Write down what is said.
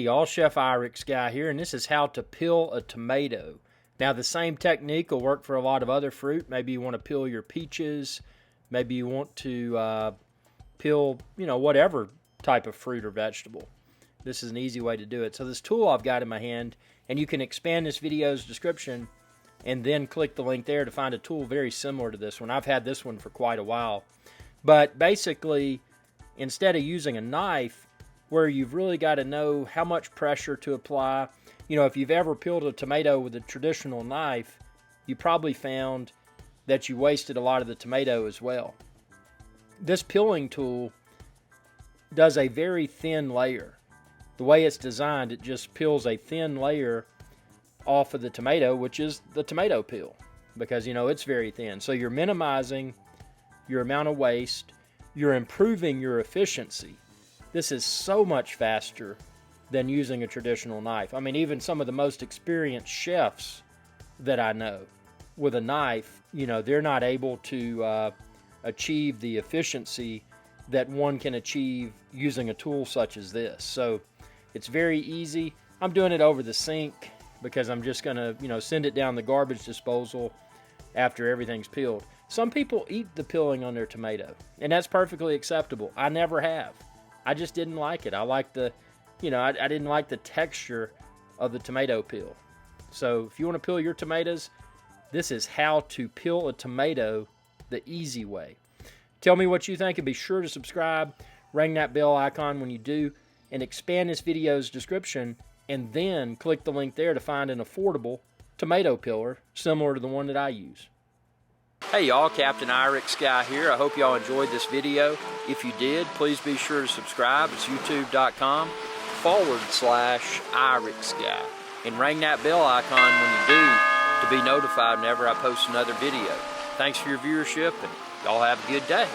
y'all, Chef Irix guy here, and this is how to peel a tomato. Now the same technique will work for a lot of other fruit. Maybe you want to peel your peaches, maybe you want to peel, whatever type of fruit or vegetable. This is an easy way to do it. So this tool I've got in my hand, and you can expand this video's description and then click the link there to find a tool very similar to this one. I've had this one for quite a while. But basically, instead of using a knife, where you've really got to know how much pressure to apply. If you've ever peeled a tomato with a traditional knife, you probably found that you wasted a lot of the tomato as well. This peeling tool does a very thin layer. The way it's designed, it just peels a thin layer off of the tomato, which is the tomato peel, because it's very thin. So you're minimizing your amount of waste, you're improving your efficiency. This is so much faster than using a traditional knife. I mean, even some of the most experienced chefs that I know with a knife, they're not able to achieve the efficiency that one can achieve using a tool such as this. So it's very easy. I'm doing it over the sink because I'm just going to, send it down the garbage disposal after everything's peeled. Some people eat the peeling on their tomato, and that's perfectly acceptable. I never have. I just didn't like it. I like I didn't like the texture of the tomato peel. So if you want to peel your tomatoes, this is how to peel a tomato the easy way. Tell me what you think, and be sure to subscribe, ring that bell icon when you do, and expand this video's description, and then click the link there to find an affordable tomato peeler similar to the one that I use. Hey y'all, Captain Irix guy here. I hope y'all enjoyed this video. If you did, please be sure to subscribe. It's youtube.com/Irix guy. And ring that bell icon when you do to be notified whenever I post another video. Thanks for your viewership, and y'all have a good day.